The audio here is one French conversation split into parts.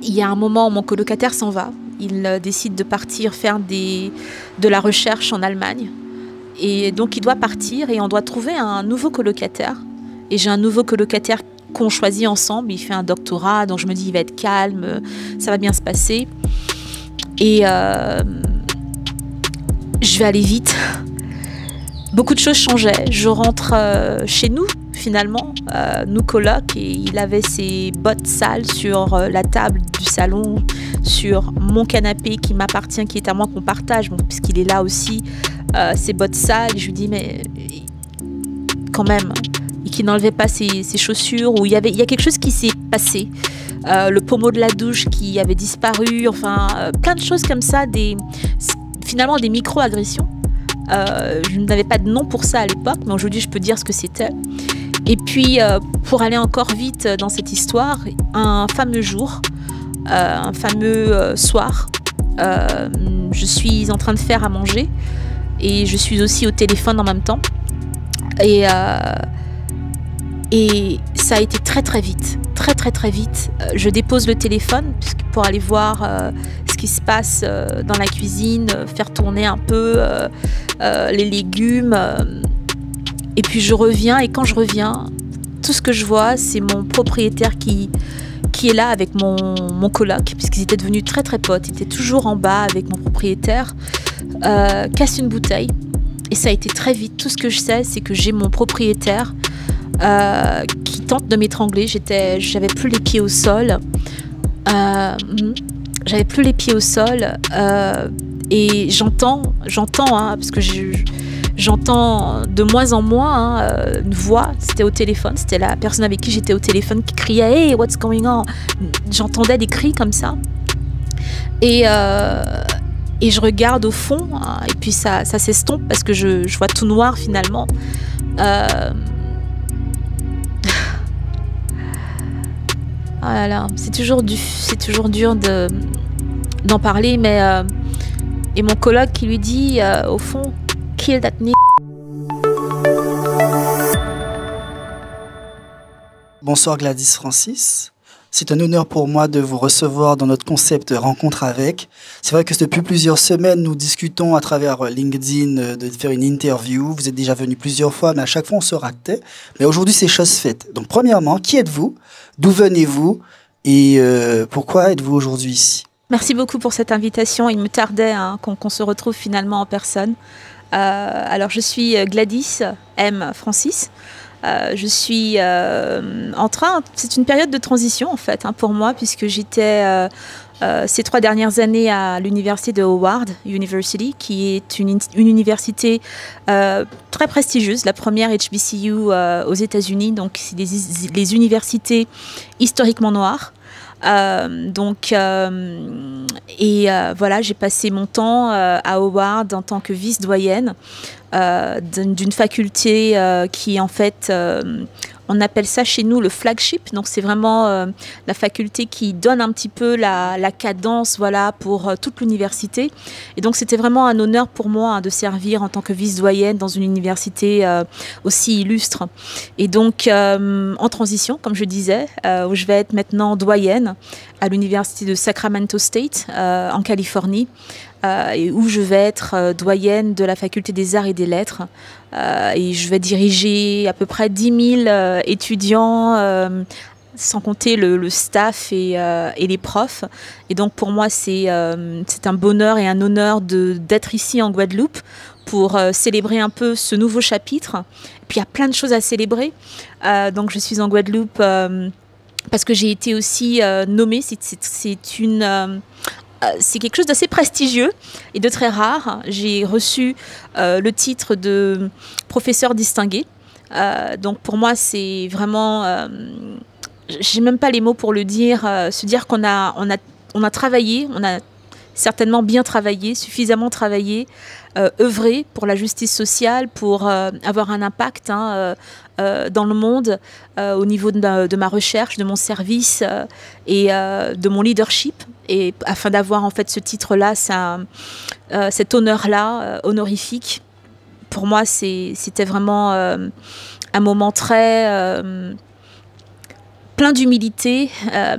il y a un moment où mon colocataire s'en va. Il décide de partir faire de la recherche en Allemagne. Et donc il doit partir et on doit trouver un nouveau colocataire. Et j'ai un nouveau colocataire qu'on choisit ensemble. Il fait un doctorat, donc je me dis il va être calme, ça va bien se passer. Et je vais aller vite. Beaucoup de choses changeaient. Je rentre chez nous finalement, nous colocs, et il avait ses bottes sales sur la table du salon, sur mon canapé qui m'appartient, qui est à moi, qu'on partage, bon, puisqu'il est là aussi, ses bottes sales. Je lui dis mais quand même, et qu'il n'enlevait pas ses chaussures, ou il y a quelque chose qui s'est passé, le pommeau de la douche qui avait disparu, enfin plein de choses comme ça, finalement des micro-agressions. Je n'avais pas de nom pour ça à l'époque, mais aujourd'hui je peux dire ce que c'était. Et puis pour aller encore vite dans cette histoire, un fameux jour, un fameux soir, je suis en train de faire à manger et je suis aussi au téléphone en même temps. Et ça a été très très vite, très vite. Je dépose le téléphone pour aller voir ce qui se passe dans la cuisine, faire tourner un peu les légumes. Et puis je reviens, et quand je reviens, tout ce que je vois, c'est mon propriétaire qui est là avec mon coloc, puisqu'ils étaient devenus très très potes. Ils étaient toujours en bas avec mon propriétaire, casse une bouteille. Et ça a été très vite. Tout ce que je sais, c'est que j'ai mon propriétaire qui tente de m'étrangler. J'avais plus les pieds au sol. J'avais plus les pieds au sol. Et j'entends, hein, parce que j'entends de moins en moins une voix. C'était au téléphone, c'était la personne avec qui j'étais au téléphone qui criait « Hey, what's going on ?» J'entendais des cris comme ça. Et je regarde au fond, hein, et puis ça s'estompe parce que je vois tout noir finalement. Oh là là, c'est toujours dur d'en parler, mais et mon coloc qui lui dit au fond « Kill that nigga ». Bonsoir Gladys Francis. C'est un honneur pour moi de vous recevoir dans notre concept Rencontre avec. C'est vrai que depuis plusieurs semaines, nous discutons à travers LinkedIn de faire une interview. Vous êtes déjà venu plusieurs fois, mais à chaque fois on se ratait. Mais aujourd'hui, c'est chose faite. Donc premièrement, qui êtes-vous? D'où venez-vous? Et pourquoi êtes-vous aujourd'hui ici? Merci beaucoup pour cette invitation. Il me tardait qu'on se retrouve finalement en personne. Alors je suis Gladys M. Francis. Je suis c'est une période de transition en fait pour moi, puisque j'étais ces 3 dernières années à l'université de Howard University, qui est une université très prestigieuse, la première HBCU aux États-Unis. Donc c'est les universités historiquement noires. Voilà, j'ai passé mon temps à Howard en tant que vice-doyenne d'une faculté qui en fait, on appelle ça chez nous le flagship. Donc c'est vraiment la faculté qui donne un petit peu la cadence, voilà, pour toute l'université. Et donc c'était vraiment un honneur pour moi de servir en tant que vice-doyenne dans une université aussi illustre. Et donc en transition, comme je disais, où je vais être maintenant doyenne à l'université de Sacramento State en Californie. Et où je vais être doyenne de la faculté des arts et des lettres. Et je vais diriger à peu près 10 000 étudiants, sans compter le staff et les profs. Et donc pour moi, c'est un bonheur et un honneur d'être ici en Guadeloupe pour célébrer un peu ce nouveau chapitre. Et puis il y a plein de choses à célébrer. Donc je suis en Guadeloupe parce que j'ai été aussi nommée. C'est quelque chose d'assez prestigieux et de très rare. J'ai reçu le titre de professeur distingué. Donc pour moi, c'est vraiment... j'ai même pas les mots pour le dire. Se dire qu'on a travaillé, on a certainement bien travaillé, suffisamment travaillé, œuvré pour la justice sociale, pour avoir un impact dans le monde au niveau de ma recherche, de mon service et de mon leadership. Et afin d'avoir en fait ce titre-là, cet honneur-là, honorifique, pour moi, c'était vraiment un moment très plein d'humilité,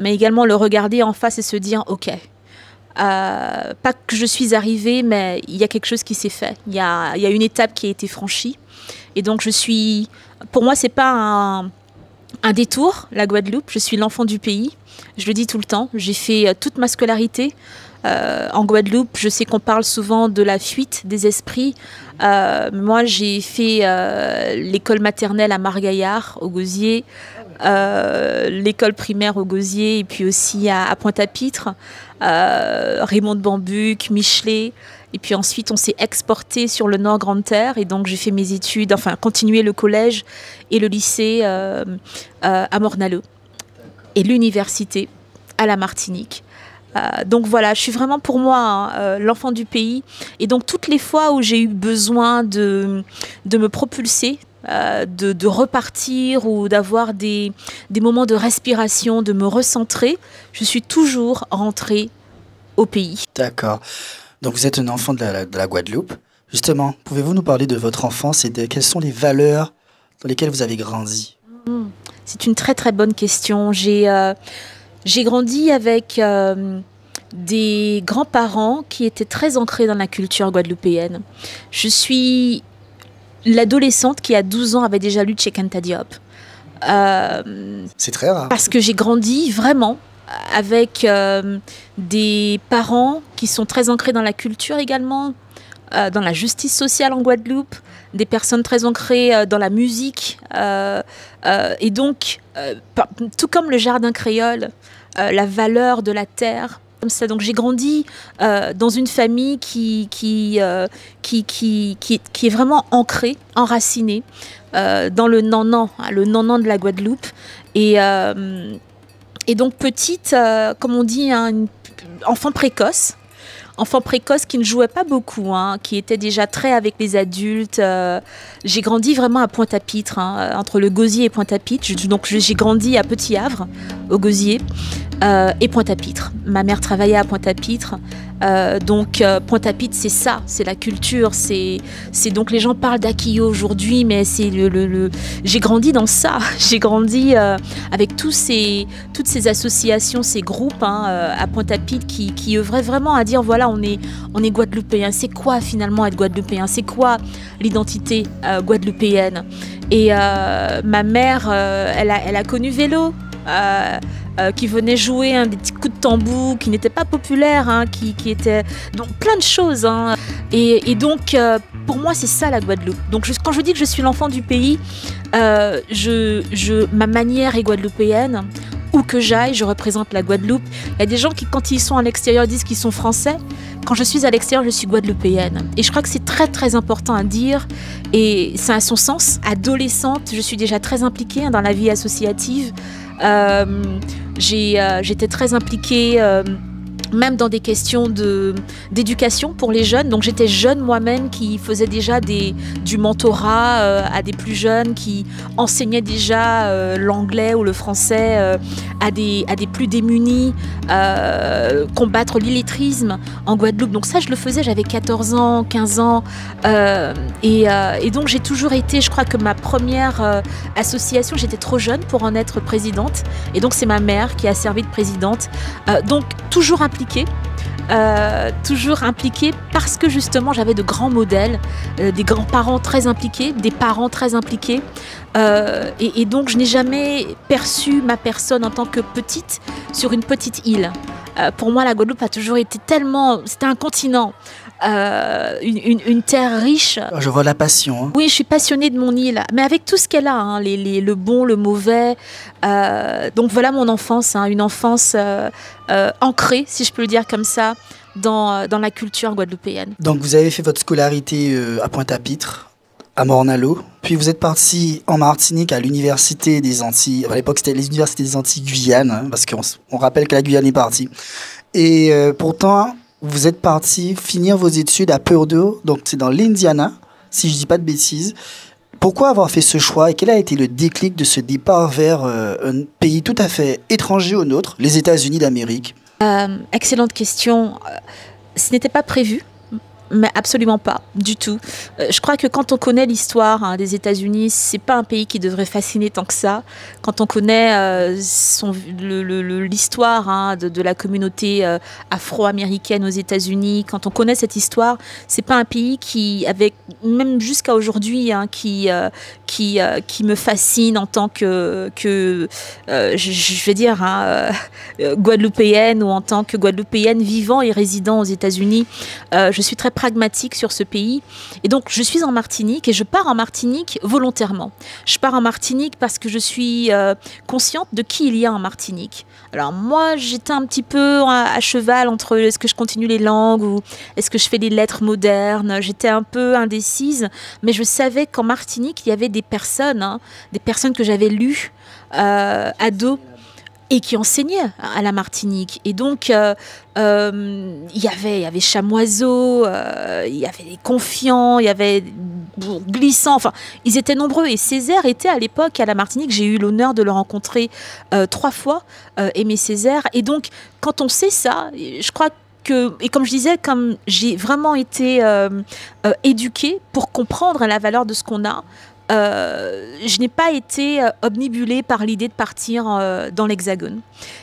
mais également le regarder en face et se dire ok. Pas que je suis arrivée, mais il y a quelque chose qui s'est fait. Il y a une étape qui a été franchie. Et donc pour moi, c'est pas un détour, la Guadeloupe. Je suis l'enfant du pays. Je le dis tout le temps. J'ai fait toute ma scolarité en Guadeloupe. Je sais qu'on parle souvent de la fuite des esprits. Moi, j'ai fait l'école maternelle à Margaillard, au Gosier, l'école primaire au Gosier, et puis aussi à Pointe-à-Pitre, Raymond de Bambuc, Michelet. Et puis ensuite, on s'est exporté sur le Nord Grande-Terre. Et donc, j'ai fait mes études, enfin, continué le collège et le lycée à Morne-à-Leu. Et l'université à la Martinique. Donc voilà, je suis vraiment pour moi l'enfant du pays. Et donc, toutes les fois où j'ai eu besoin de me propulser, de repartir ou d'avoir des moments de respiration, de me recentrer, je suis toujours rentrée au pays. D'accord. Donc vous êtes un enfant de la Guadeloupe. Justement, pouvez-vous nous parler de votre enfance et de quelles sont les valeurs dans lesquelles vous avez grandi? C'est une très très bonne question. J'ai grandi avec des grands-parents qui étaient très ancrés dans la culture guadeloupéenne. Je suis l'adolescente qui, à 12 ans, avait déjà lu Cheikh Anta Diop. C'est très rare. Parce que j'ai grandi vraiment avec des parents qui sont très ancrés dans la culture également, dans la justice sociale en Guadeloupe, des personnes très ancrées dans la musique. Et donc, tout comme le jardin créole, la valeur de la terre, comme ça. Donc j'ai grandi dans une famille qui est vraiment ancrée, enracinée dans le nan-nan de la Guadeloupe. Et donc petite, comme on dit, enfant précoce qui ne jouait pas beaucoup, qui était déjà très avec les adultes. J'ai grandi vraiment à Pointe-à-Pitre, entre le Gosier et Pointe-à-Pitre. Donc j'ai grandi à Petit Havre, au Gosier, et Pointe-à-Pitre. Ma mère travaillait à Pointe-à-Pitre. Donc Pointe-à-Pitre, c'est ça, c'est la culture. C'est donc les gens parlent d'Akio aujourd'hui, mais c'est j'ai grandi dans ça. J'ai grandi avec toutes ces associations, ces groupes à Pointe-à-Pitre qui œuvraient vraiment à dire voilà, on est guadeloupéen. C'est quoi finalement être guadeloupéen? C'est quoi l'identité guadeloupéenne? Et ma mère, elle a connu Vélo. Qui venait jouer des petits coups de tambour, qui n'étaient pas populaires, qui étaient donc plein de choses. Et donc pour moi c'est ça la Guadeloupe. Donc quand je dis que je suis l'enfant du pays, ma manière est guadeloupéenne. Où que j'aille, je représente la Guadeloupe. Il y a des gens qui, quand ils sont à l'extérieur, disent qu'ils sont français. Quand je suis à l'extérieur, je suis guadeloupéenne. Et je crois que c'est très, très important à dire. Et ça a son sens. Adolescente, je suis déjà très impliquée dans la vie associative. J'étais très impliquée même dans des questions d'éducation pour les jeunes. Donc j'étais jeune moi-même qui faisait déjà du mentorat à des plus jeunes, qui enseignait déjà l'anglais ou le français à des plus démunis, combattre l'illettrisme en Guadeloupe. Donc ça je le faisais, j'avais 14 ans, 15 ans et donc j'ai toujours été, je crois que ma première association, j'étais trop jeune pour en être présidente et donc c'est ma mère qui a servi de présidente. Donc toujours impliquée parce que justement j'avais de grands modèles, des grands-parents très impliqués, des parents très impliqués et donc je n'ai jamais perçu ma personne en tant que petite sur une petite île. Pour moi la Guadeloupe a toujours été tellement, c'était un continent. Une terre riche. Je vois la passion. Oui, je suis passionnée de mon île, mais avec tout ce qu'elle a, le bon, le mauvais. Donc voilà mon enfance, une enfance ancrée, si je peux le dire comme ça, dans la culture guadeloupéenne. Donc vous avez fait votre scolarité à Pointe-à-Pitre, à Morne-à-Leu, puis vous êtes parti en Martinique à l'université des Antilles. À l'époque, c'était les universités des Antilles Guyane, parce qu'on rappelle que la Guyane est partie. Et pourtant, vous êtes parti finir vos études à Purdue, donc c'est dans l'Indiana, si je ne dis pas de bêtises. Pourquoi avoir fait ce choix et quel a été le déclic de ce départ vers un pays tout à fait étranger au nôtre, les États-Unis d'Amérique? Excellente question. Ce n'était pas prévu. mais absolument pas, du tout. Je crois que quand on connaît l'histoire des États-Unis, c'est pas un pays qui devrait fasciner tant que ça. Quand on connaît l'histoire de la communauté afro-américaine aux États-Unis, quand on connaît cette histoire, c'est pas un pays qui, avec même jusqu'à aujourd'hui, qui me fascine en tant que je vais dire guadeloupéenne ou en tant que guadeloupéenne vivant et résidant aux États-Unis. Je suis très pragmatique sur ce pays. Et donc, je suis en Martinique et je pars en Martinique volontairement. Je pars en Martinique parce que je suis consciente de qui il y a en Martinique. Alors moi, j'étais un petit peu à cheval entre est-ce que je continue les langues ou est-ce que je fais des lettres modernes. J'étais un peu indécise, mais je savais qu'en Martinique, il y avait des personnes que j'avais lues ados, et qui enseignait à la Martinique. Et donc, il y avait Chamoiseau, il y avait les Confiants, il y avait Glissant, enfin, ils étaient nombreux. Et Césaire était à l'époque à la Martinique. J'ai eu l'honneur de le rencontrer 3 fois, Aimé Césaire. Et donc, quand on sait ça, je crois que, et comme je disais, comme j'ai vraiment été éduquée pour comprendre la valeur de ce qu'on a, je n'ai pas été obnubilée par l'idée de partir dans l'Hexagone.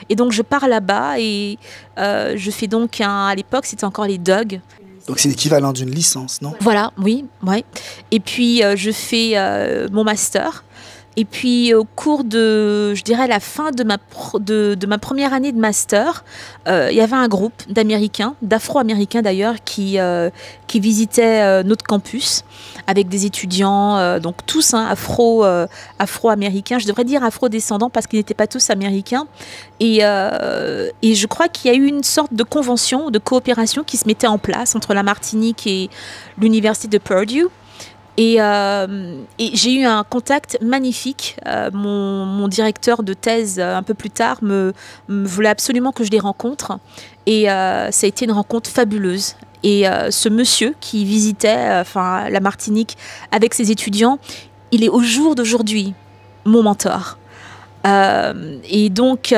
Et donc je pars là-bas et je fais donc à l'époque c'était encore les DUG. Donc c'est l'équivalent d'une licence, non? Voilà, oui, ouais. Et puis je fais mon master. Et puis au cours de, je dirais, la fin de ma première année de master, il y avait un groupe d'Américains, d'Afro-Américains d'ailleurs, qui visitaient notre campus avec des étudiants, donc tous afro-américains, je devrais dire afro-descendants parce qu'ils n'étaient pas tous américains. Et je crois qu'il y a eu une sorte de convention, de coopération qui se mettait en place entre la Martinique et l'université de Purdue. Et j'ai eu un contact magnifique. Mon directeur de thèse, un peu plus tard, me voulait absolument que je les rencontre. Et ça a été une rencontre fabuleuse. Et ce monsieur qui visitait la Martinique avec ses étudiants, il est au jour d'aujourd'hui mon mentor. Et donc...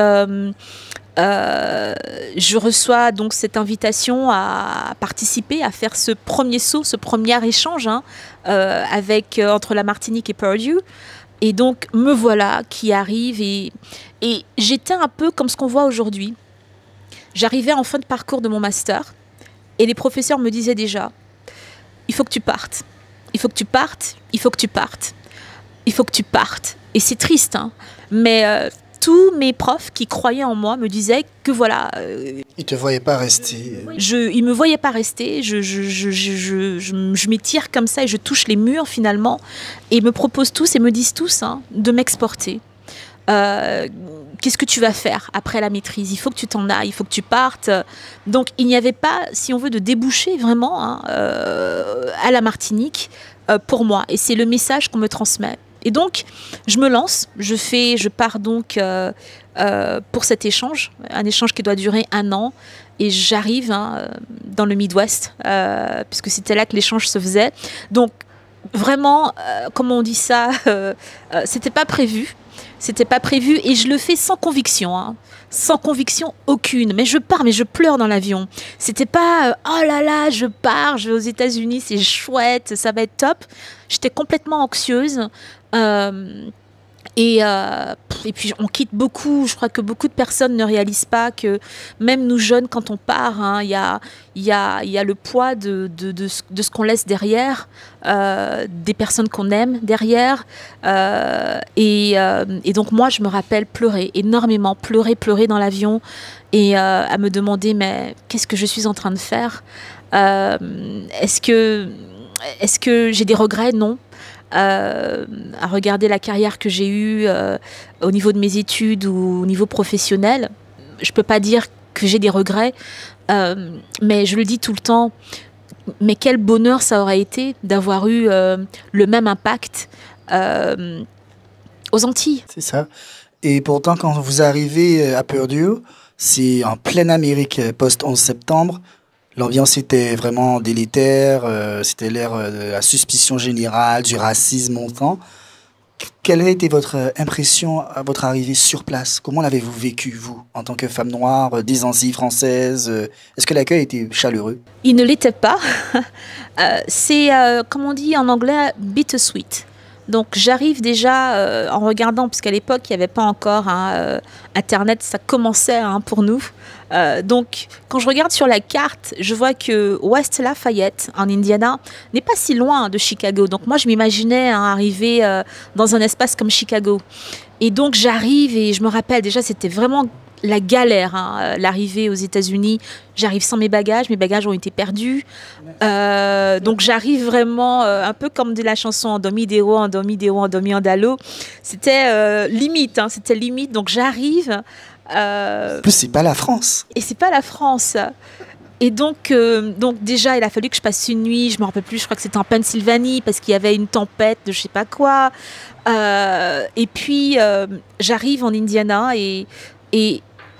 je reçois donc cette invitation à participer, à faire ce premier saut, ce premier échange entre la Martinique et Purdue. Et donc me voilà qui arrive et j'étais un peu comme ce qu'on voit aujourd'hui. J'arrivais en fin de parcours de mon master et les professeurs me disaient déjà « Il faut que tu partes, il faut que tu partes, il faut que tu partes, il faut que tu partes ». Et c'est triste, mais... tous mes profs qui croyaient en moi me disaient que voilà... ils ne te voyaient pas rester. Ils ne me voyaient pas rester. Je m'étire comme ça et je touche les murs finalement. Et ils me proposent tous et me disent tous de m'exporter. Qu'est-ce que tu vas faire après la maîtrise? Il faut que tu t'en ailles, il faut que tu partes. Donc il n'y avait pas, si on veut, de débouché vraiment à la Martinique pour moi. Et c'est le message qu'on me transmet. Et donc, je me lance, je pars donc pour cet échange, un échange qui doit durer 1 an. Et j'arrive dans le Midwest, puisque c'était là que l'échange se faisait. Donc, vraiment, comment on dit ça, c'était pas prévu. C'était pas prévu et je le fais sans conviction, sans conviction aucune. Mais je pars, mais je pleure dans l'avion. C'était pas oh là là, je pars, je vais aux États-Unis, c'est chouette, ça va être top. J'étais complètement anxieuse. Et puis on quitte beaucoup. Je crois que beaucoup de personnes ne réalisent pas que même nous jeunes, quand on part, il y a le poids de ce qu'on laisse derrière, des personnes qu'on aime derrière. Et donc moi, je me rappelle pleurer énormément, pleurer dans l'avion et à me demander mais qu'est-ce que je suis en train de faire? Est-ce que j'ai des regrets? Non. À regarder la carrière que j'ai eue au niveau de mes études ou au niveau professionnel, je ne peux pas dire que j'ai des regrets, mais je le dis tout le temps, mais quel bonheur ça aurait été d'avoir eu le même impact aux Antilles. C'est ça. Et pourtant, quand vous arrivez à Purdue, c'est en pleine Amérique post-11 septembre. L'ambiance était vraiment délétère, c'était l'ère de la suspicion générale, du racisme montant. Quelle a été votre impression à votre arrivée sur place? Comment l'avez-vous vécu, vous, en tant que femme noire, disant-y, française? Est-ce que l'accueil était chaleureux? Il ne l'était pas. C'est, comme on dit en anglais, bittersweet. Donc j'arrive déjà en regardant, puisqu'à l'époque il n'y avait pas encore Internet, ça commençait pour nous. Donc quand je regarde sur la carte, je vois que West Lafayette, en Indiana, n'est pas si loin de Chicago. Donc moi je m'imaginais arriver dans un espace comme Chicago. Et donc j'arrive et je me rappelle déjà c'était vraiment la galère, l'arrivée aux États-Unis. J'arrive sans mes bagages ont été perdus. Donc j'arrive vraiment un peu comme de la chanson Andomidero, Andomidero, Andomi Andalo. C'était limite, c'était limite. Donc j'arrive. En plus, c'est pas la France. Et c'est pas la France. Et donc déjà, il a fallu que je passe une nuit, je me rappelle plus, je crois que c'était en Pennsylvanie, parce qu'il y avait une tempête de je sais pas quoi. Et puis, j'arrive en Indiana et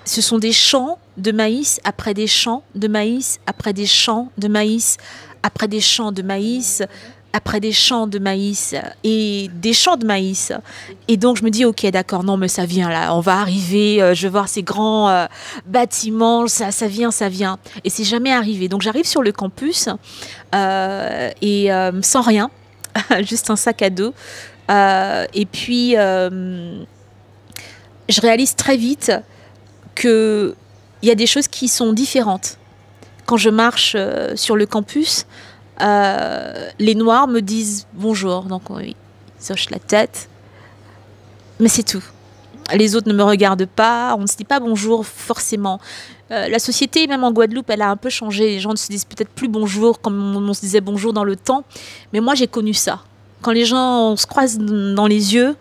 ce sont des champs de maïs après des champs de maïs, après des champs de maïs, après des champs de maïs, après des champs de maïs et des champs de maïs. Et donc je me dis, ok, d'accord, non mais ça vient là, on va arriver, je vais voir ces grands bâtiments, ça vient, ça vient. Et c'est jamais arrivé. Donc j'arrive sur le campus et sans rien, juste un sac à dos. Et puis je réalise très vite qu'il y a des choses qui sont différentes. Quand je marche sur le campus, les Noirs me disent bonjour. Donc oui, ils hochent la tête. Mais c'est tout. Les autres ne me regardent pas. On ne se dit pas bonjour forcément. La société, même en Guadeloupe, elle a un peu changé. Les gens ne se disent peut-être plus bonjour comme on se disait bonjour dans le temps. Mais moi, j'ai connu ça. Quand les gens se croisent dans les yeux,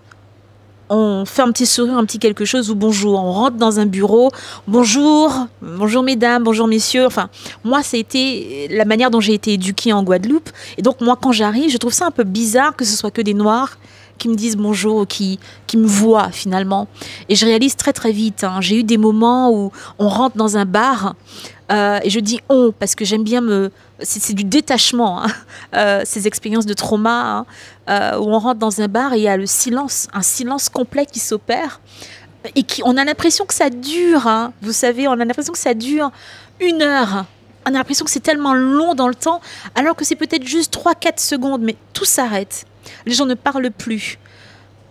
on fait un petit sourire, un petit quelque chose ou bonjour. On rentre dans un bureau, bonjour, bonjour mesdames, bonjour messieurs. Enfin, moi, ça a été la manière dont j'ai été éduquée en Guadeloupe. Et donc, moi, quand j'arrive, je trouve ça un peu bizarre que ce soit que des Noirs qui me disent bonjour ou qui me voient finalement. Et je réalise très, très vite. J'ai eu des moments où on rentre dans un bar et je dis on parce que j'aime bien c'est du détachement, ces expériences de trauma, où on rentre dans un bar et il y a le silence, un silence complet qui s'opère et on a l'impression que ça dure, vous savez, on a l'impression que ça dure 1 heure. On a l'impression que c'est tellement long dans le temps, alors que c'est peut-être juste 3-4 secondes, mais tout s'arrête. Les gens ne parlent plus.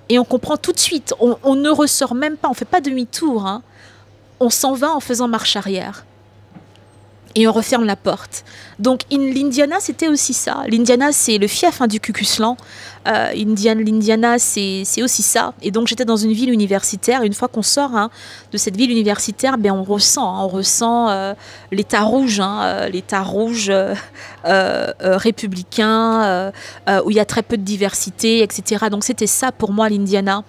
Et on comprend tout de suite, on ne ressort même pas, on ne fait pas demi-tour. On s'en va en faisant marche arrière. Et on referme la porte. Donc l'Indiana, c'était aussi ça. L'Indiana, c'est le fief du Ku Klux Klan. L'Indiana, c'est aussi ça. Et donc j'étais dans une ville universitaire. Une fois qu'on sort de cette ville universitaire, on ressent l'état rouge, républicain, où il y a très peu de diversité, etc. Donc c'était ça pour moi, l'Indiana.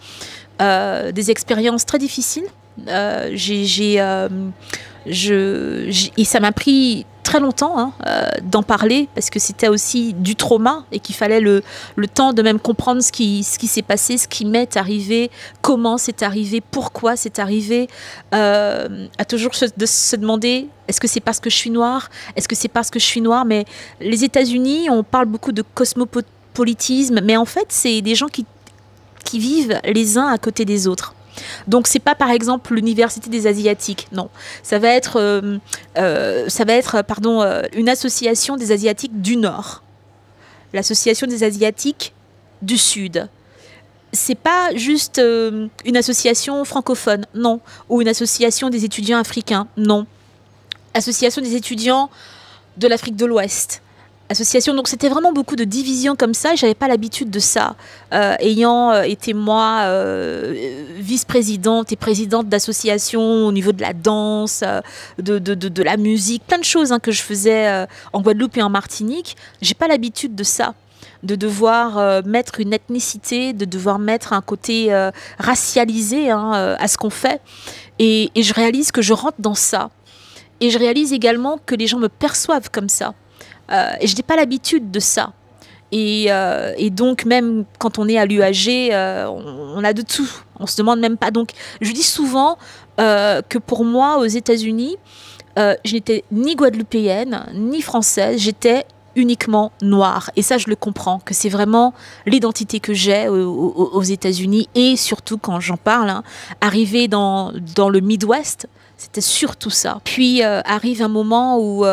Des expériences très difficiles. Et ça m'a pris très longtemps d'en parler parce que c'était aussi du trauma et qu'il fallait le temps de même comprendre ce qui s'est passé, ce qui m'est arrivé, comment c'est arrivé, pourquoi c'est arrivé, à toujours se demander est-ce que c'est parce que je suis noire, est-ce que c'est parce que je suis noire. Mais les États-Unis, on parle beaucoup de cosmopolitisme, mais en fait c'est des gens qui vivent les uns à côté des autres. Donc c'est pas par exemple l'université des Asiatiques, non. Ça va être une association des Asiatiques du Nord, l'association des Asiatiques du Sud. C'est pas juste une association francophone, non, ou une association des étudiants africains, non. Association des étudiants de l'Afrique de l'Ouest. Association, donc c'était vraiment beaucoup de divisions comme ça, j'avais pas l'habitude de ça, ayant été moi vice-présidente et présidente d'associations au niveau de la danse, de la musique, plein de choses que je faisais en Guadeloupe et en Martinique. J'ai pas l'habitude de ça, de devoir mettre une ethnicité, de devoir mettre un côté racialisé à ce qu'on fait, et je réalise que je rentre dans ça, et je réalise également que les gens me perçoivent comme ça. Et je n'ai pas l'habitude de ça. Et donc, même quand on est à l'UAG, on a de tout. On ne se demande même pas. Donc, je dis souvent que pour moi, aux États-Unis, je n'étais ni guadeloupéenne, ni française. J'étais uniquement noire. Et ça, je le comprends, que c'est vraiment l'identité que j'ai aux États-Unis. Et surtout, quand j'en parle, hein, arriver dans le Midwest, c'était surtout ça. Puis arrive un moment où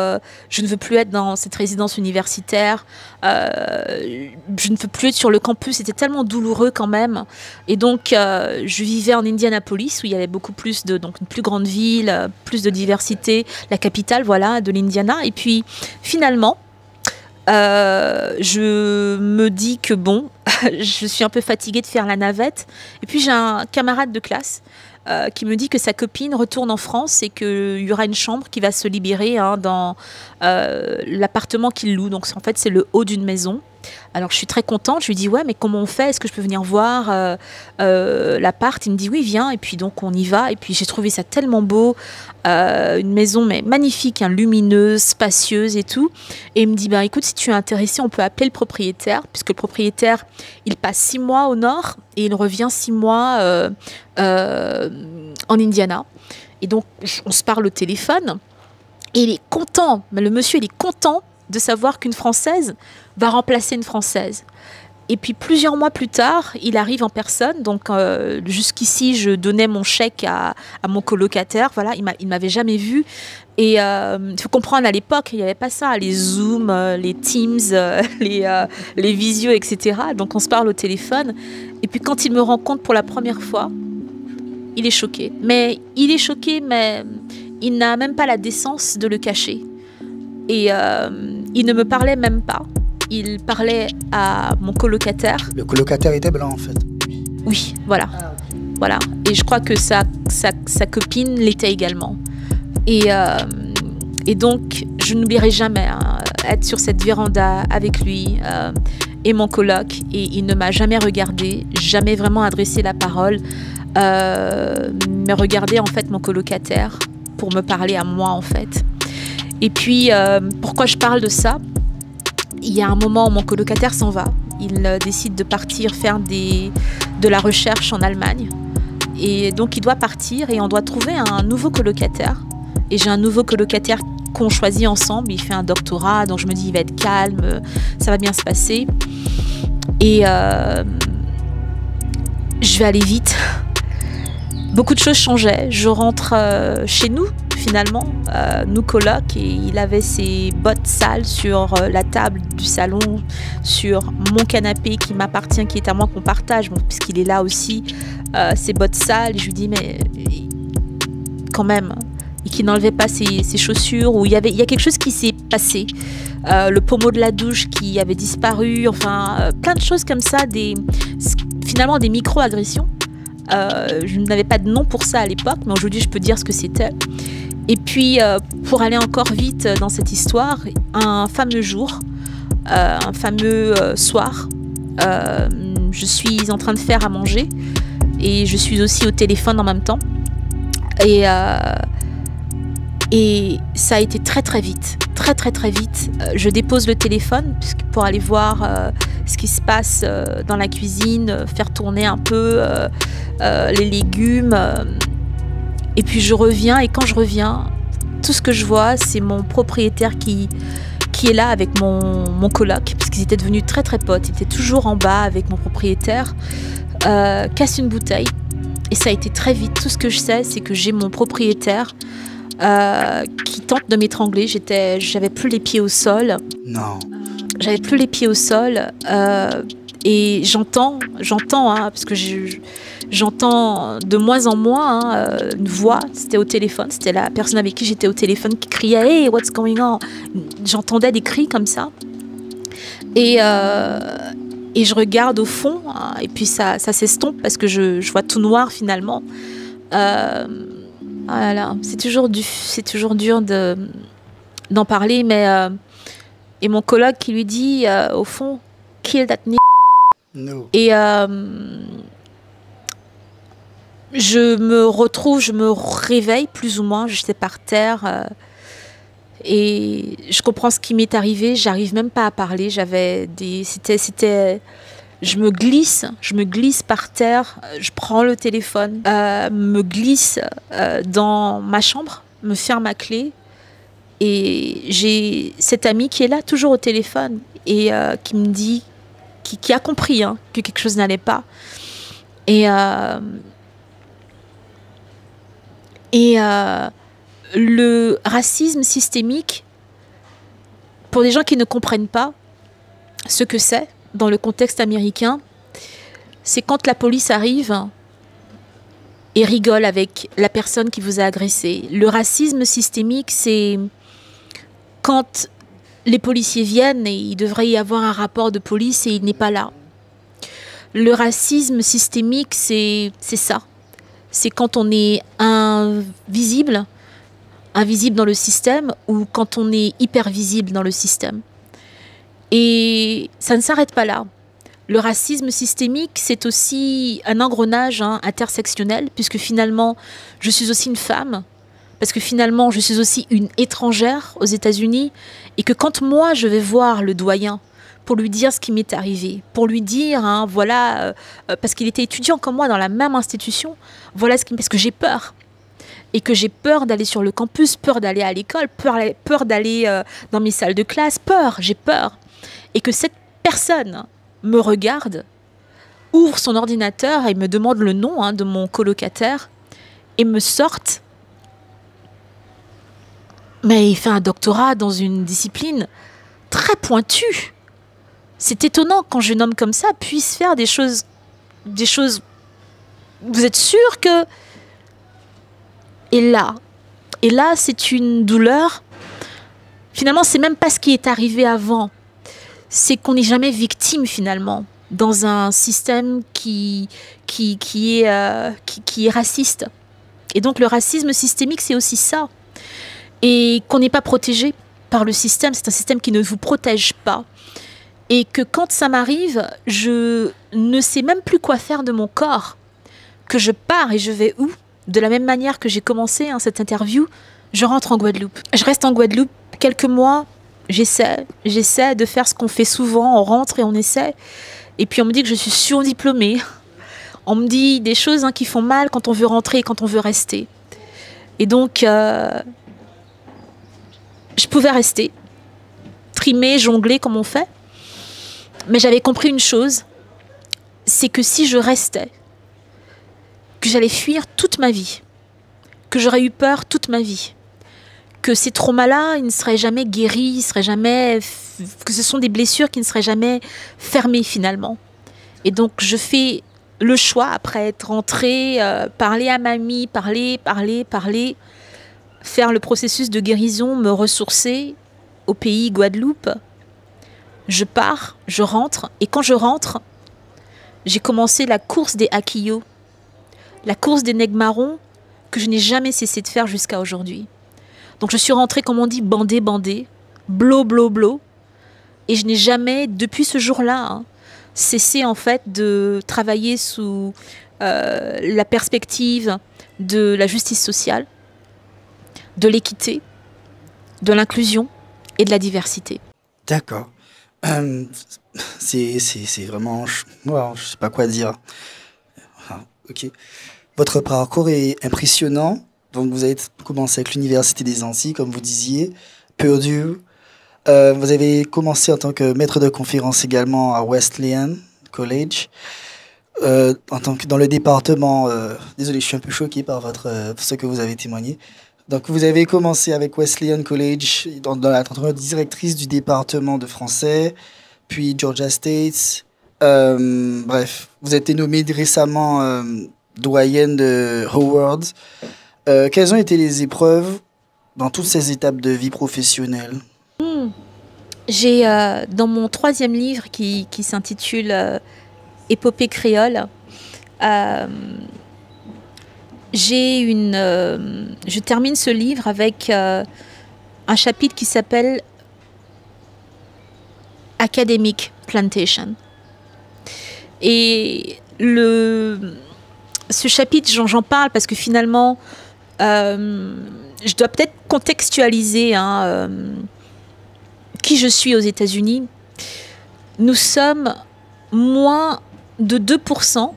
je ne veux plus être dans cette résidence universitaire, je ne veux plus être sur le campus, c'était tellement douloureux quand même. Et donc je vivais en Indianapolis où il y avait beaucoup plus donc une plus grande ville, plus de diversité, la capitale voilà, de l'Indiana. Et puis finalement, je me dis que bon, je suis un peu fatiguée de faire la navette. Et puis j'ai un camarade de classe qui me dit que sa copine retourne en France et qu'il y aura une chambre qui va se libérer hein, dans l'appartement qu'il loue. Donc en fait, c'est le haut d'une maison. Alors je suis très contente, je lui dis ouais mais comment on fait, est-ce que je peux venir voir l'appart? Il me dit oui viens, et puis donc on y va, et puis j'ai trouvé ça tellement beau, une maison mais magnifique, hein, lumineuse, spacieuse et tout, et il me dit bah écoute, si tu es intéressé on peut appeler le propriétaire, puisque le propriétaire il passe 6 mois au nord et il revient 6 mois en Indiana, et donc on se parle au téléphone et il est content, mais le monsieur il est content de savoir qu'une Française va remplacer une Française. Et puis plusieurs mois plus tard, il arrive en personne. Donc jusqu'ici, je donnais mon chèque à mon colocataire. Voilà, il m'avait jamais vu. Et il faut comprendre, à l'époque, il n'y avait pas ça, les Zoom, les Teams, les visios, etc. Donc on se parle au téléphone. Et puis quand il me rencontre pour la première fois, il est choqué. Mais il est choqué, mais il n'a même pas la décence de le cacher. Et il ne me parlait même pas. Il parlait à mon colocataire. Le colocataire était blanc en fait. Oui, voilà. Ah, okay. Voilà. Et je crois que sa copine l'était également. Et donc, je n'oublierai jamais hein, être sur cette véranda avec lui et mon coloc. Et il ne m'a jamais regardé, jamais vraiment adressé la parole. Mais regardé en fait mon colocataire pour me parler à moi en fait. Et puis, pourquoi je parle de ça? Il y a un moment où mon colocataire s'en va. Il décide de partir faire de la recherche en Allemagne. Et donc, il doit partir et on doit trouver un nouveau colocataire. Et j'ai un nouveau colocataire qu'on choisit ensemble. Il fait un doctorat, donc je me dis, il va être calme, ça va bien se passer. Et je vais aller vite. Beaucoup de choses changeaient. Je rentre chez nous. Finalement, nous coloc, et il avait ses bottes sales sur la table du salon, sur mon canapé qui m'appartient, qui est à moi, qu'on partage, bon, puisqu'il est là aussi, ses bottes sales. Et je lui dis mais quand même, et qu'il n'enlevait pas ses chaussures, ou il y a quelque chose qui s'est passé, le pommeau de la douche qui avait disparu, enfin plein de choses comme ça, finalement des micro-agressions. Je n'avais pas de nom pour ça à l'époque, mais aujourd'hui je peux dire ce que c'était. Et puis, pour aller encore vite dans cette histoire, un fameux jour, un fameux soir, je suis en train de faire à manger et je suis aussi au téléphone en même temps. Et ça a été très très vite, très vite. Je dépose le téléphone pour aller voir ce qui se passe dans la cuisine, faire tourner un peu les légumes. Et puis je reviens, et quand je reviens, tout ce que je vois, c'est mon propriétaire qui est là avec mon coloc, parce qu'ils étaient devenus très très potes. Ils étaient toujours en bas avec mon propriétaire, casse une bouteille. Et ça a été très vite. Tout ce que je sais, c'est que j'ai mon propriétaire qui tente de m'étrangler. J'avais plus les pieds au sol. Non. J'avais plus les pieds au sol. Et j'entends, hein, parce que j'entends de moins en moins hein, une voix. C'était au téléphone, c'était la personne avec qui j'étais au téléphone qui criait « Hey, what's going on ?» J'entendais des cris comme ça. Et je regarde au fond, hein, et puis ça s'estompe parce que je vois tout noir finalement. Voilà, c'est toujours dur d'en parler, mais et mon coloc qui lui dit au fond « Kill that nigga ». No. Et je me réveille plus ou moins, j'étais par terre et je comprends ce qui m'est arrivé, j'arrive même pas à parler, je me glisse par terre, je prends le téléphone, me glisse dans ma chambre, me ferme à clé Et j'ai cette amie qui est là, toujours au téléphone, et qui me dit, qui a compris hein, que quelque chose n'allait pas. Le racisme systémique, pour des gens qui ne comprennent pas ce que c'est dans le contexte américain, c'est quand la police arrive et rigole avec la personne qui vous a agressé. Le racisme systémique, c'est quand les policiers viennent et il devrait y avoir un rapport de police et il n'est pas là. Le racisme systémique, c'est ça. C'est quand on est invisible dans le système, ou quand on est hyper visible dans le système. Et ça ne s'arrête pas là. Le racisme systémique, c'est aussi un engrenage intersectionnel, puisque finalement, je suis aussi une femme, parce que finalement, je suis aussi une étrangère aux États-Unis, et que quand moi, je vais voir le doyen pour lui dire ce qui m'est arrivé, pour lui dire, voilà, parce qu'il était étudiant comme moi dans la même institution, voilà parce que j'ai peur. Et que j'ai peur d'aller sur le campus, peur d'aller à l'école, peur d'aller dans mes salles de classe, j'ai peur. Et que cette personne me regarde, ouvre son ordinateur et me demande le nom de mon colocataire et me sorte. Mais il fait un doctorat dans une discipline très pointue. C'est étonnant qu'un jeune homme comme ça puisse faire des choses. Vous êtes sûr que... Et là, c'est une douleur. Finalement, c'est même pas ce qui est arrivé avant. C'est qu'on n'est jamais victime finalement dans un système qui est raciste. Et donc le racisme systémique, c'est aussi ça. Et qu'on n'est pas protégé par le système. C'est un système qui ne vous protège pas. Et que quand ça m'arrive, je ne sais même plus quoi faire de mon corps. Que je pars et je vais où ? De la même manière que j'ai commencé cette interview, je rentre en Guadeloupe. Je reste en Guadeloupe quelques mois. J'essaie de faire ce qu'on fait souvent. On rentre et on essaie. Et puis on me dit que je suis surdiplômée. On me dit des choses qui font mal quand on veut rentrer et quand on veut rester. Et donc, je pouvais rester, trimer, jongler comme on fait. Mais j'avais compris une chose, c'est que si je restais, que j'allais fuir toute ma vie, que j'aurais eu peur toute ma vie, que ces traumas-là, ils ne seraient jamais guéris, que ce sont des blessures qui ne seraient jamais fermées finalement. Et donc je fais le choix, après être rentrée, parler à mamie, parler, faire le processus de guérison, me ressourcer au pays Guadeloupe. Je pars, je rentre, et quand je rentre, j'ai commencé la course des Akio, la course des nègres marrons que je n'ai jamais cessé de faire jusqu'à aujourd'hui. Donc je suis rentrée, comme on dit, bandée, blo, et je n'ai jamais, depuis ce jour-là, cessé en fait de travailler sous la perspective de la justice sociale, de l'équité, de l'inclusion et de la diversité. D'accord. C'est vraiment... Wow, je ne sais pas quoi dire. Ah, ok. Votre parcours est impressionnant. Donc, vous avez commencé avec l'Université des Antilles, comme vous disiez, Purdue. Vous avez commencé en tant que maître de conférence également à Wesleyan College, dans le département... désolé, je suis un peu choqué par ce que vous avez témoigné. Donc, vous avez commencé avec Wesleyan College, en tant que directrice du département de français, puis Georgia State. Bref, vous avez été nommée récemment doyenne de Howard. Quelles ont été les épreuves dans toutes ces étapes de vie professionnelle? J'ai, dans mon 3e livre qui s'intitule Épopée créole, je termine ce livre avec un chapitre qui s'appelle Academic Plantation. Et ce chapitre, j'en parle parce que finalement, je dois peut-être contextualiser qui je suis aux États-Unis. Nous sommes moins de 2%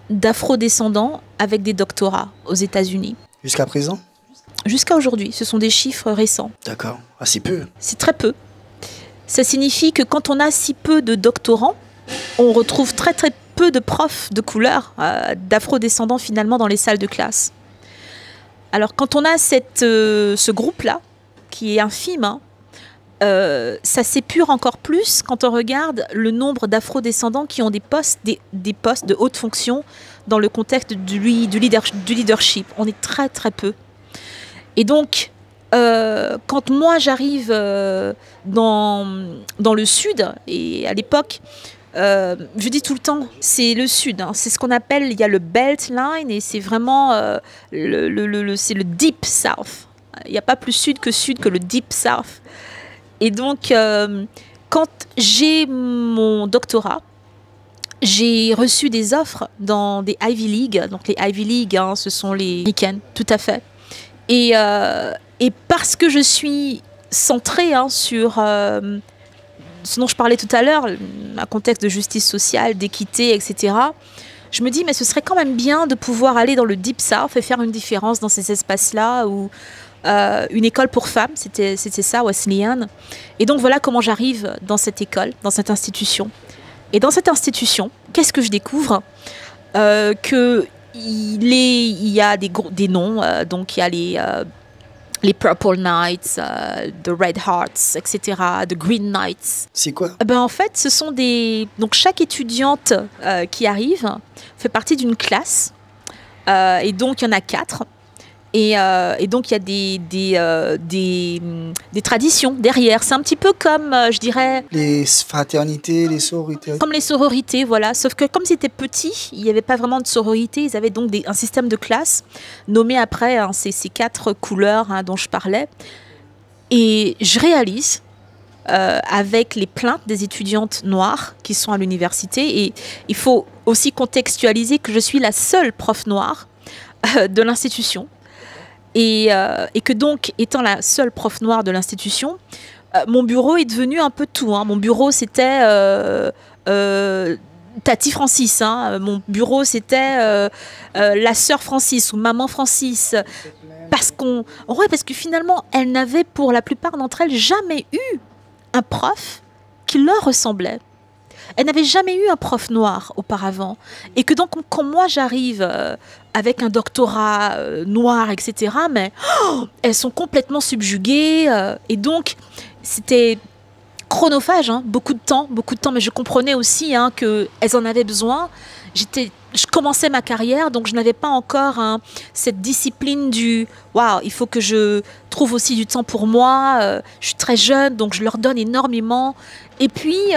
d'afro-descendants avec des doctorats aux États-Unis. Jusqu'à présent? Jusqu'à aujourd'hui, ce sont des chiffres récents. D'accord. Ah, si peu. C'est très peu. Ça signifie que quand on a si peu de doctorants, on retrouve très très peu de profs de couleur, d'afro-descendants finalement dans les salles de classe. Alors quand on a ce groupe-là, qui est infime, hein, ça s'épure encore plus quand on regarde le nombre d'afro-descendants qui ont des postes de haute fonction dans le contexte du leadership. On est très très peu. Et donc, quand moi j'arrive dans le sud, et à l'époque, je dis tout le temps, c'est le sud, hein, c'est ce qu'on appelle, il y a le Belt Line, et c'est vraiment c'est le Deep South. Il n'y a pas plus sud que le Deep South. Et donc, quand j'ai mon doctorat, j'ai reçu des offres dans des Ivy League. Donc les Ivy League, hein, ce sont les américaines, tout à fait. Et parce que je suis centrée hein, sur ce dont je parlais tout à l'heure, un contexte de justice sociale, d'équité, etc., je me dis, mais ce serait quand même bien de pouvoir aller dans le Deep South et faire une différence dans ces espaces-là où une école pour femmes, c'était ça, Wesleyan. Et donc voilà comment j'arrive dans cette école, dans cette institution. Et dans cette institution, qu'est-ce que je découvre qu'il y a des noms, donc il y a les Purple Knights, the Red Hearts, etc., the Green Knights. C'est quoi? En fait, ce sont donc chaque étudiante qui arrive fait partie d'une classe, et donc il y en a 4. Et donc, il y a des traditions derrière. C'est un petit peu comme, je dirais... Les fraternités, les sororités. Comme les sororités, voilà. Sauf que comme c'était petit, il n'y avait pas vraiment de sororité. Ils avaient donc un système de classe nommé après hein, ces 4 couleurs hein, dont je parlais. Et je réalise, avec les plaintes des étudiantes noires qui sont à l'université, et il faut aussi contextualiser que je suis la seule prof noire de l'institution. Et que donc, étant la seule prof noire de l'institution, mon bureau est devenu un peu tout. Hein. Mon bureau, c'était Tati Francis. Hein. Mon bureau, c'était la sœur Francis ou maman Francis. Parce que finalement, elles n'avaient pour la plupart d'entre elles jamais eu un prof qui leur ressemblait. Elle n'avait jamais eu un prof noir auparavant. Et que donc, quand moi j'arrive avec un doctorat noir, etc., mais elles sont complètement subjuguées. Et donc, c'était chronophage, hein, beaucoup de temps. Mais je comprenais aussi hein, qu'elles en avaient besoin. Je commençais ma carrière, donc je n'avais pas encore hein, cette discipline du « waouh, il faut que je trouve aussi du temps pour moi. Je suis très jeune, donc je leur donne énormément. » Et puis...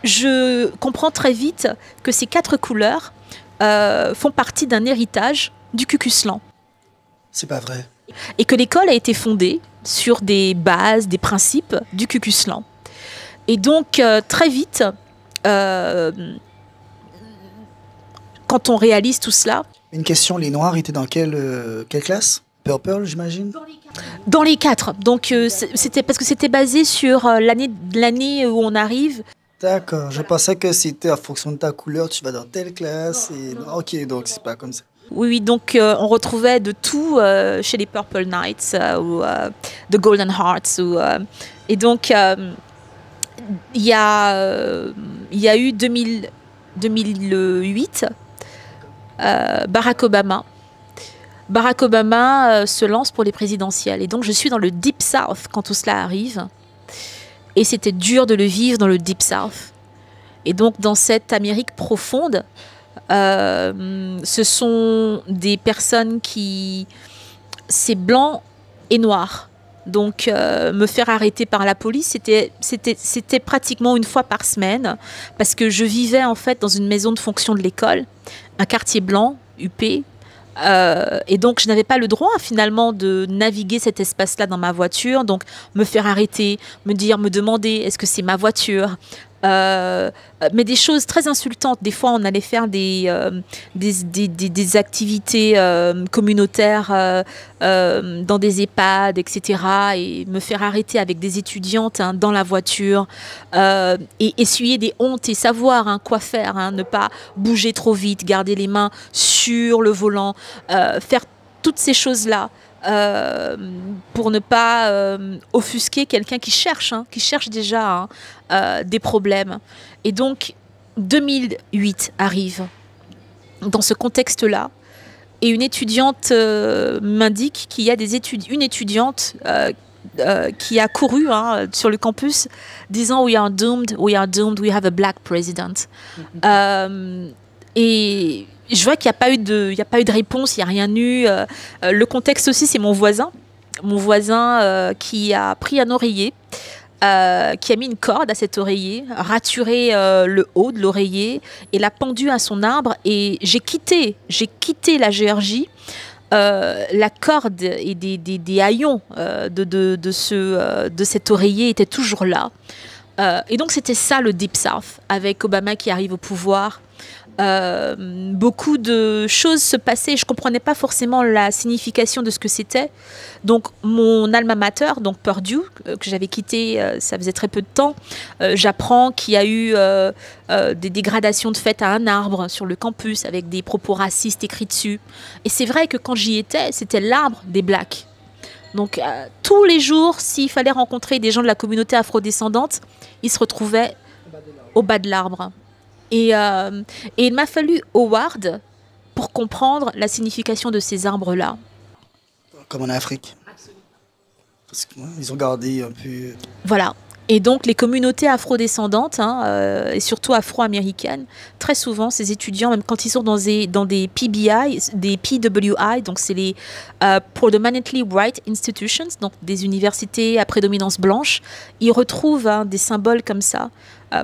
je comprends très vite que ces 4 couleurs font partie d'un héritage du Ku Klux Klan. C'est pas vrai. Et que l'école a été fondée sur des bases, des principes du Ku Klux Klan. Et donc, très vite, quand on réalise tout cela... Une question, les Noirs étaient dans quelle classe? Purple, j'imagine? Dans les 4. Donc, c'était parce que c'était basé sur l'année où on arrive. D'accord, je pensais que c'était en fonction de ta couleur, tu vas dans telle classe. Et... Ok, donc c'est pas comme ça. Oui, donc on retrouvait de tout chez les Purple Knights ou The Golden Hearts. Et donc, il y a eu 2008, Barack Obama. Barack Obama se lance pour les présidentielles. Et donc, je suis dans le Deep South quand tout cela arrive. Et c'était dur de le vivre dans le Deep South. Et donc, dans cette Amérique profonde, ce sont des personnes qui... C'est blanc et noir. Donc, me faire arrêter par la police, c'était pratiquement une fois par semaine. Parce que je vivais en fait dans une maison de fonction de l'école, un quartier blanc, UP. Et donc, je n'avais pas le droit finalement de naviguer cet espace-là dans ma voiture. Donc, me faire arrêter, me demander est-ce que c'est ma voiture. Mais des choses très insultantes. Des fois, on allait faire des activités communautaires dans des EHPAD, etc. Et me faire arrêter avec des étudiantes hein, dans la voiture et essuyer des hontes et savoir hein, quoi faire. Hein, ne pas bouger trop vite, garder les mains sur le volant, faire toutes ces choses-là pour ne pas offusquer quelqu'un qui cherche déjà des problèmes. Et donc, 2008 arrive dans ce contexte-là, et une étudiante m'indique qu'il y a une étudiante qui a couru sur le campus disant we are doomed, we have a black president. Et je vois qu'il n'y a pas eu de réponse, il n'y a rien eu. Le contexte aussi, c'est mon voisin qui a pris un oreiller, qui a mis une corde à cet oreiller, raturé le haut de l'oreiller et l'a pendu à son arbre. Et j'ai quitté la Géorgie. La corde et des haillons de cet oreiller étaient toujours là. Et donc c'était ça le Deep South, avec Obama qui arrive au pouvoir. Beaucoup de choses se passaient, je ne comprenais pas forcément la signification de ce que c'était. Donc mon alma mater, donc Purdue, que j'avais quitté, ça faisait très peu de temps, j'apprends qu'il y a eu des dégradations de fait à un arbre sur le campus avec des propos racistes écrits dessus. Et c'est vrai que quand j'y étais, c'était l'arbre des Blacks. Donc tous les jours, s'il fallait rencontrer des gens de la communauté afrodescendante, ils se retrouvaient au bas de l'arbre. Et il m'a fallu Howard pour comprendre la signification de ces arbres-là. Comme en Afrique. Absolument. Parce qu'ils ont gardé un peu... Voilà. Et donc les communautés afrodescendantes, et surtout afro-américaines, très souvent ces étudiants, même quand ils sont dans des PBI, des PWI, donc c'est les Predominantly White Institutions, donc des universités à prédominance blanche, ils retrouvent des symboles comme ça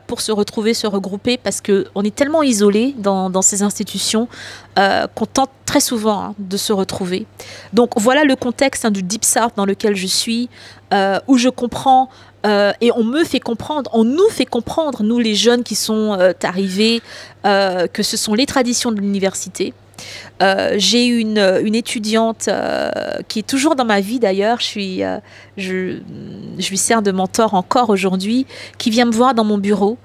pour se retrouver, se regrouper, parce qu'on est tellement isolés dans ces institutions qu'on tente très souvent de se retrouver. Donc voilà le contexte du Deep South dans lequel je suis, où je comprends et on nous fait comprendre, nous les jeunes qui sont arrivés, que ce sont les traditions de l'université. J'ai une étudiante qui est toujours dans ma vie d'ailleurs, je lui sers de mentor encore aujourd'hui, qui vient me voir dans mon bureau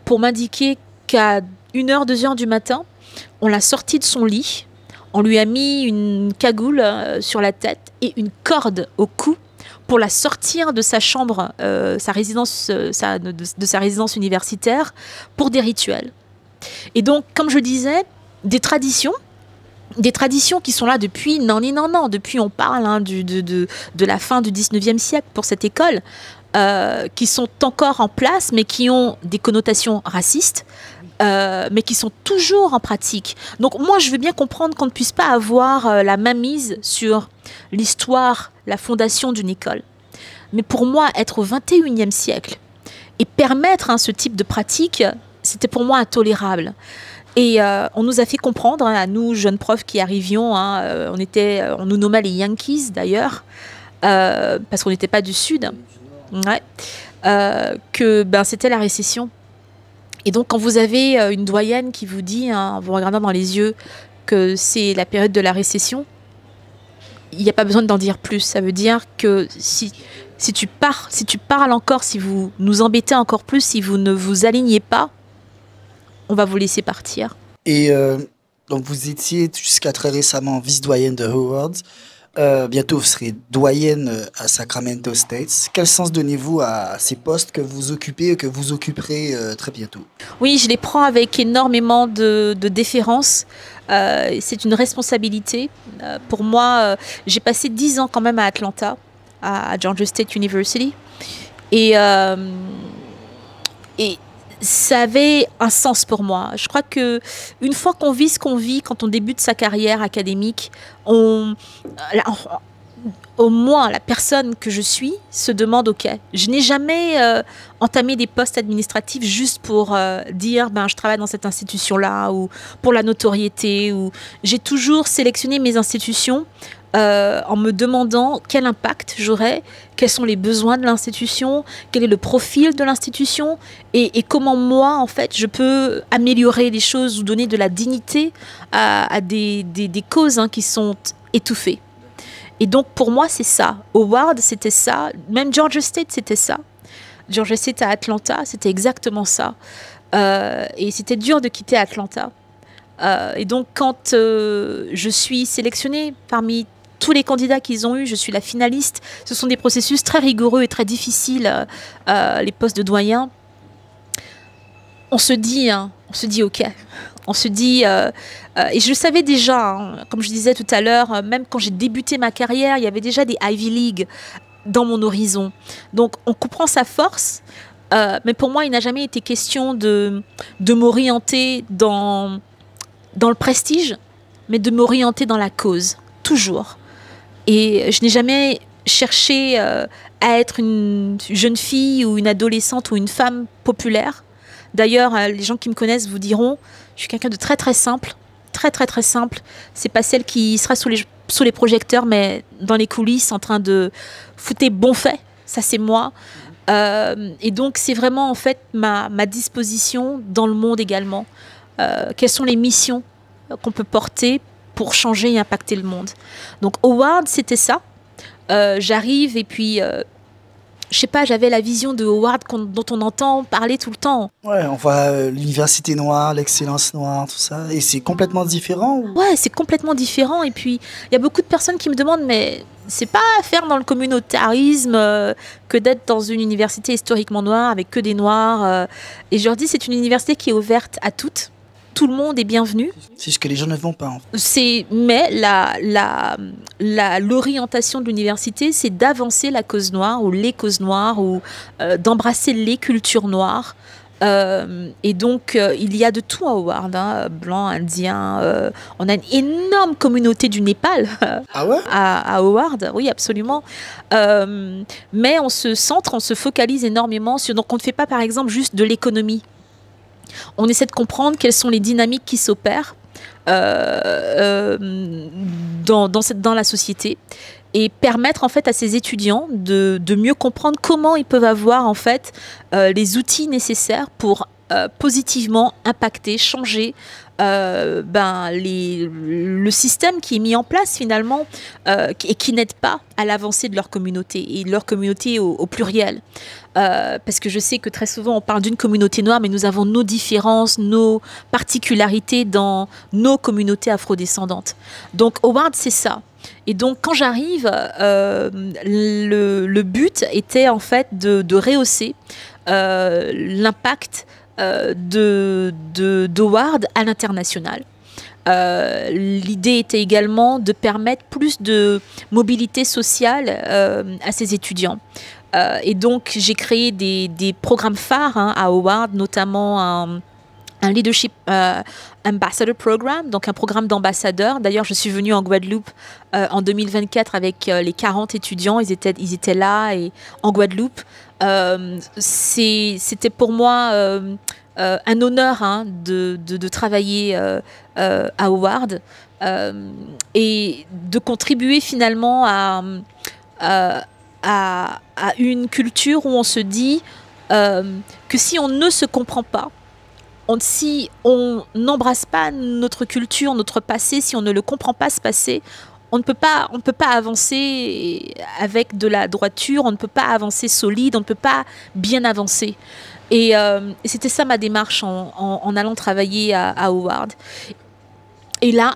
pour m'indiquer qu'à 1h, 2h du matin, on l'a sortie de son lit, on lui a mis une cagoule sur la tête et une corde au cou pour la sortir de sa chambre, de sa résidence universitaire, pour des rituels. Et donc, comme je disais, des traditions qui sont là depuis, depuis on parle de la fin du 19e siècle pour cette école, qui sont encore en place, mais qui ont des connotations racistes, mais qui sont toujours en pratique. Donc moi, je veux bien comprendre qu'on ne puisse pas avoir la main mise sur l'histoire, la fondation d'une école. Mais pour moi, être au 21e siècle et permettre ce type de pratique, c'était pour moi intolérable. Et on nous a fait comprendre, à nous, jeunes profs qui arrivions, on nous nommait les Yankees d'ailleurs, parce qu'on n'était pas du Sud, que c'était la récession. Et donc, quand vous avez une doyenne qui vous dit, en vous regardant dans les yeux, que c'est la période de la récession, il n'y a pas besoin d'en dire plus. Ça veut dire que si tu parles encore, si vous nous embêtez encore plus, si vous ne vous alignez pas, on va vous laisser partir. Et donc, vous étiez jusqu'à très récemment vice-doyenne de Howard. Bientôt, vous serez doyenne à Sacramento State. Quel sens donnez-vous à ces postes que vous occupez et que vous occuperez très bientôt? Oui, je les prends avec énormément de déférence. C'est une responsabilité. Pour moi, j'ai passé 10 ans quand même à Atlanta, à Georgia State University. Et ça avait un sens pour moi. Je crois que une fois qu'on vit ce qu'on vit quand on débute sa carrière académique, au moins la personne que je suis se demande, ok, je n'ai jamais entamé des postes administratifs juste pour dire je travaille dans cette institution-là ou pour la notoriété. J'ai toujours sélectionné mes institutions en me demandant quel impact j'aurais, quels sont les besoins de l'institution, quel est le profil de l'institution et comment moi, en fait, je peux améliorer les choses ou donner de la dignité à des causes qui sont étouffées. Et donc, pour moi, c'est ça. Howard, c'était ça. Même Georgia State, c'était ça. Georgia State à Atlanta, c'était exactement ça. Et c'était dur de quitter Atlanta. Et donc, quand je suis sélectionnée parmi tous les candidats qu'ils ont eus, je suis la finaliste. Ce sont des processus très rigoureux et très difficiles, les postes de doyen. On se dit ok. On se dit, et je le savais déjà, hein, comme je disais tout à l'heure, même quand j'ai débuté ma carrière, il y avait déjà des Ivy League dans mon horizon. Donc on comprend sa force, mais pour moi, il n'a jamais été question de m'orienter dans le prestige, mais de m'orienter dans la cause, toujours. Et je n'ai jamais cherché à être une jeune fille ou une adolescente ou une femme populaire. D'ailleurs, les gens qui me connaissent vous diront, je suis quelqu'un de très très simple, très simple. C'est pas celle qui sera sous les projecteurs, mais dans les coulisses en train de foutre bon fait. Ça, c'est moi. Et donc, c'est vraiment en fait ma disposition dans le monde également. Quelles sont les missions qu'on peut porter pour changer et impacter le monde. Donc, Howard, c'était ça. J'arrive et puis... je sais pas, j'avais la vision de Howard dont on entend parler tout le temps. Ouais, on voit l'université noire, l'excellence noire, tout ça. Et c'est complètement différent ou... Ouais, c'est complètement différent. Et puis, il y a beaucoup de personnes qui me demandent, mais c'est pas faire dans le communautarisme que d'être dans une université historiquement noire avec que des noirs. Et je leur dis, c'est une université qui est ouverte à toutes. Tout le monde est bienvenu. C'est juste que les gens ne vont pas. En fait. Mais l'orientation de l'université, c'est d'avancer la cause noire ou les causes noires ou d'embrasser les cultures noires. Et donc, il y a de tout à Howard, hein, blanc, indien. On a une énorme communauté du Népal ah ouais à Howard, oui, absolument. Mais on se centre, on se focalise énormément sur... Donc, on ne fait pas, par exemple, juste de l'économie. On essaie de comprendre quelles sont les dynamiques qui s'opèrent dans la société et permettre en fait à ces étudiants de mieux comprendre comment ils peuvent avoir en fait les outils nécessaires pour positivement impacter, changer le système qui est mis en place finalement et qui n'aide pas à l'avancée de leur communauté et de leur communauté au pluriel. Parce que je sais que très souvent on parle d'une communauté noire, mais nous avons nos différences, nos particularités dans nos communautés afrodescendantes. Donc Howard, c'est ça. Et donc quand j'arrive, le but était en fait de rehausser l'impact d'Howard à l'international. L'idée était également de permettre plus de mobilité sociale à ces étudiants. Et donc, j'ai créé des programmes phares à Howard, notamment un Leadership Ambassador Program, donc un programme d'ambassadeurs. D'ailleurs, je suis venue en Guadeloupe en 2024 avec les 40 étudiants. Ils étaient là et en Guadeloupe. C'était pour moi un honneur de travailler à Howard et de contribuer finalement à une culture où on se dit que si on ne se comprend pas, si on n'embrasse pas notre culture, notre passé, si on ne le comprend pas ce passé, on ne peut pas avancer avec de la droiture, on ne peut pas avancer solide, on ne peut pas bien avancer. Et c'était ça ma démarche en allant travailler à Howard. Et là,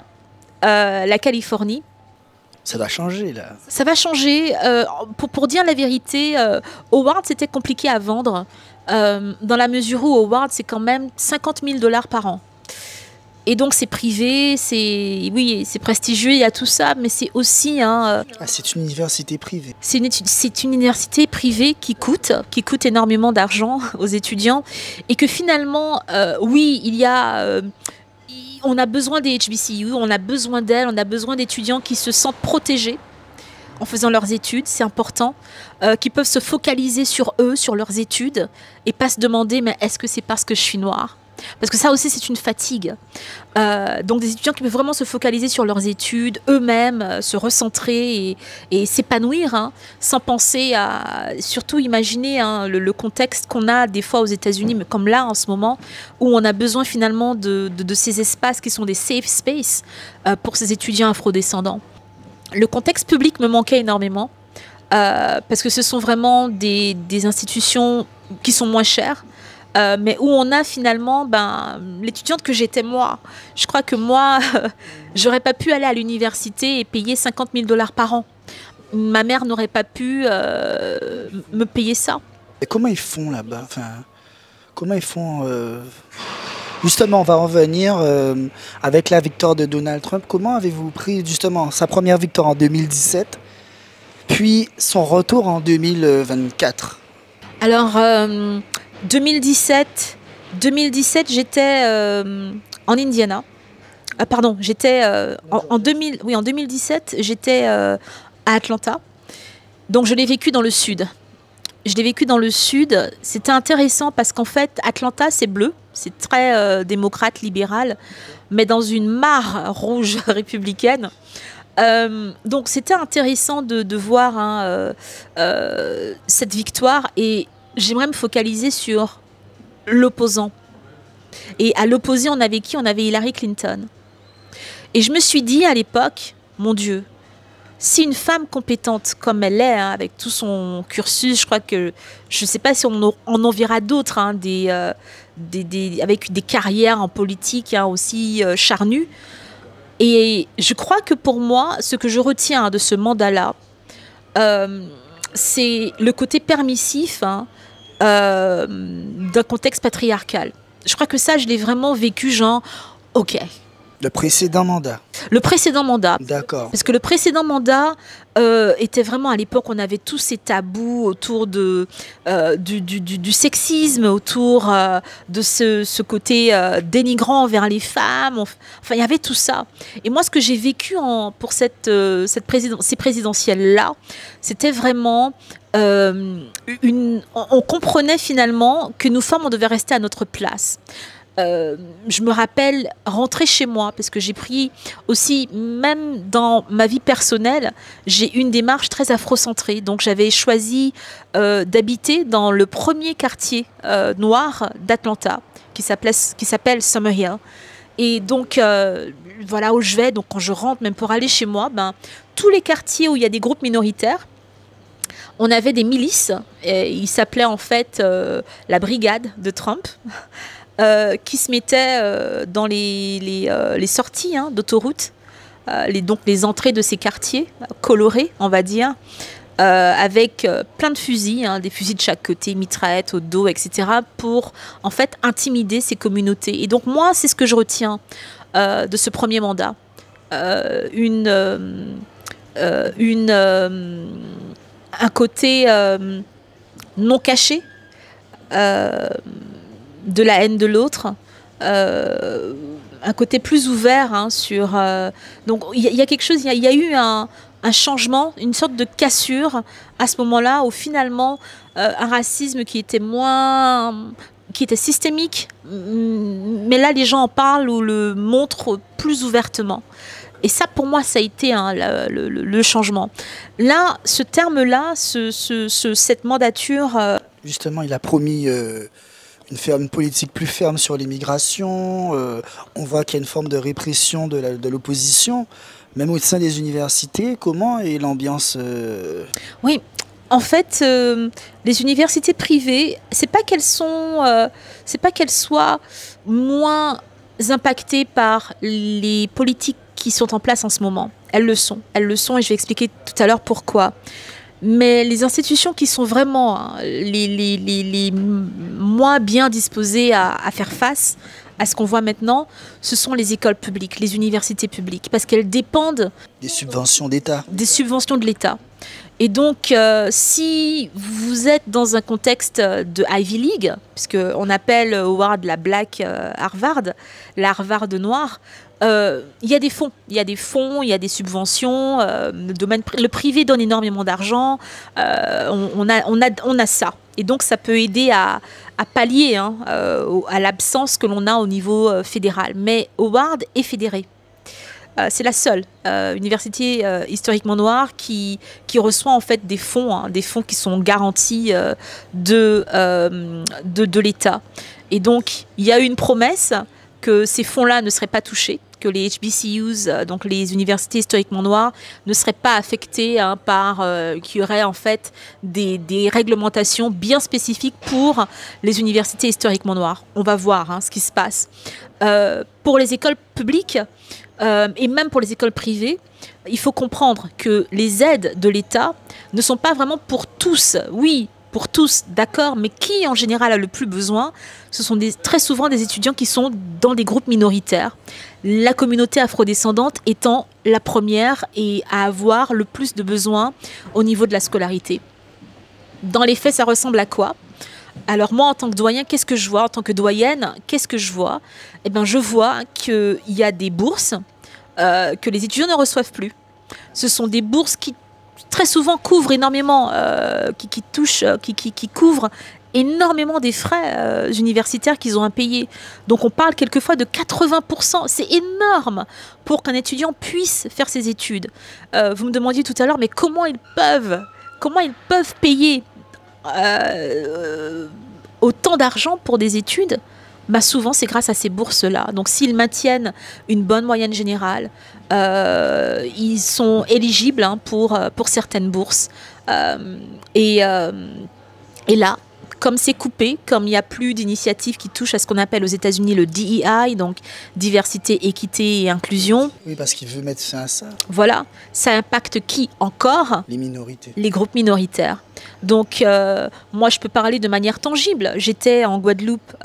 la Californie, ça va changer, là. Ça va changer. Pour dire la vérité, Howard, c'était compliqué à vendre, dans la mesure où Howard, c'est quand même 50 000 $ par an. Et donc, c'est privé, c'est prestigieux, il y a tout ça, mais c'est aussi... c'est une université privée. C'est une université privée qui coûte énormément d'argent aux étudiants. Et que finalement, oui, il y a... on a besoin des HBCU, on a besoin d'elles, on a besoin d'étudiants qui se sentent protégés en faisant leurs études, c'est important, qui peuvent se focaliser sur eux, sur leurs études, et pas se demander, mais est-ce que c'est parce que je suis noire ? Parce que ça aussi, c'est une fatigue. Donc des étudiants qui peuvent vraiment se focaliser sur leurs études, eux-mêmes, se recentrer et s'épanouir, sans penser à... Surtout imaginer le contexte qu'on a des fois aux États-Unis, mais comme là en ce moment, où on a besoin finalement de ces espaces qui sont des safe spaces pour ces étudiants afrodescendants. Le contexte public me manquait énormément, parce que ce sont vraiment des institutions qui sont moins chères, mais où on a finalement l'étudiante que j'étais moi. Je crois que moi, j'aurais pas pu aller à l'université et payer 50 000 $ par an. Ma mère n'aurait pas pu me payer ça. Et comment ils font là-bas? Enfin, comment ils font Justement, on va revenir avec la victoire de Donald Trump. Comment avez-vous pris justement sa première victoire en 2017, puis son retour en 2024? Alors, 2017, j'étais en Indiana. Pardon, j'étais en 2017, j'étais à Atlanta. Donc, je l'ai vécu dans le sud. C'était intéressant parce qu'en fait, Atlanta, c'est bleu. C'est très démocrate, libéral, mais dans une mare rouge républicaine. Donc, c'était intéressant de voir cette victoire. Et j'aimerais me focaliser sur l'opposant. Et à l'opposé, on avait qui? On avait Hillary Clinton. Et je me suis dit à l'époque, mon Dieu, si une femme compétente comme elle est, avec tout son cursus, je crois que, je ne sais pas si on en verra d'autres, avec des carrières en politique aussi charnues. Et je crois que pour moi, ce que je retiens de ce mandat-là, c'est le côté permissif d'un contexte patriarcal. Je crois que ça, je l'ai vraiment vécu, genre, ok. Le précédent mandat. Le précédent mandat. D'accord. Parce que le précédent mandat était vraiment, à l'époque, on avait tous ces tabous autour du sexisme, autour de ce côté dénigrant envers les femmes. Enfin, il y avait tout ça. Et moi, ce que j'ai vécu pour ces présidentielles-là, c'était vraiment... on comprenait finalement que nous femmes, on devait rester à notre place. Je me rappelle rentrer chez moi parce que j'ai pris aussi, même dans ma vie personnelle, j'ai une démarche très afrocentrée. Donc j'avais choisi d'habiter dans le premier quartier noir d'Atlanta qui s'appelle Summerhill. Et donc voilà où je vais. Donc quand je rentre, même pour aller chez moi, tous les quartiers où il y a des groupes minoritaires, on avait des milices. Ils s'appelaient en fait la brigade de Trump. Qui se mettaient dans les sorties d'autoroute, donc les entrées de ces quartiers colorés, on va dire, avec plein de fusils, des fusils de chaque côté, mitraillettes au dos, etc., pour en fait intimider ces communautés. Et donc moi, c'est ce que je retiens de ce premier mandat. Un côté non caché, de la haine de l'autre, un côté plus ouvert sur... donc il y a quelque chose, il y a eu un changement, une sorte de cassure à ce moment-là, où finalement un racisme qui était systémique, mais là les gens en parlent ou le montrent plus ouvertement. Et ça, pour moi, ça a été le changement. Là, ce terme-là, cette mandature... Justement, il a promis... une politique plus ferme sur l'immigration. On voit qu'il y a une forme de répression de l'opposition, même au sein des universités. Comment est l'ambiance Oui, en fait, les universités privées, c'est pas qu'elles soient moins impactées par les politiques qui sont en place en ce moment. Elles le sont, et je vais expliquer tout à l'heure pourquoi. Mais les institutions qui sont vraiment les moins bien disposées à faire face à ce qu'on voit maintenant, ce sont les écoles publiques, les universités publiques, parce qu'elles dépendent des subventions d'État. Des subventions de l'État. Et donc, si vous êtes dans un contexte de Ivy League, puisqu'on appelle Howard la Black Harvard, la Harvard noire, il y a des fonds, il y a des subventions, le privé donne énormément d'argent, on a ça. Et donc ça peut aider à pallier à l'absence que l'on a au niveau fédéral. Mais Howard est fédéré. C'est la seule université historiquement noire qui reçoit en fait des fonds qui sont garantis de l'État. Et donc il y a eu une promesse que ces fonds-là ne seraient pas touchés, que les HBCUs, donc les universités historiquement noires, ne seraient pas affectées par qu'il y aurait en fait des réglementations bien spécifiques pour les universités historiquement noires. On va voir ce qui se passe. Pour les écoles publiques et même pour les écoles privées, il faut comprendre que les aides de l'État ne sont pas vraiment pour tous. Oui, pour tous, d'accord, mais qui en général a le plus besoin? Ce sont très souvent des étudiants qui sont dans des groupes minoritaires. La communauté afrodescendante étant la première et à avoir le plus de besoins au niveau de la scolarité. Dans les faits, ça ressemble à quoi? Alors moi, en tant que doyen, qu'est-ce que je vois? En tant que doyenne, qu'est-ce que je vois? Eh bien, je vois qu'il y a des bourses que les étudiants ne reçoivent plus. Ce sont des bourses qui très souvent couvrent énormément, qui couvrent énormément des frais universitaires qu'ils ont à payer. Donc on parle quelquefois de 80%. C'est énorme pour qu'un étudiant puisse faire ses études. Vous me demandiez tout à l'heure, mais comment ils peuvent payer autant d'argent pour des études? Bah souvent, c'est grâce à ces bourses-là. Donc, s'ils maintiennent une bonne moyenne générale, ils sont éligibles pour certaines bourses. Et là, comme c'est coupé, comme il n'y a plus d'initiatives qui touchent à ce qu'on appelle aux États-Unis le DEI, donc diversité, équité et inclusion. Oui, parce qu'il veut mettre fin à ça. Voilà, ça impacte qui encore? Les minorités. Les groupes minoritaires. Donc, moi, je peux parler de manière tangible. J'étais en Guadeloupe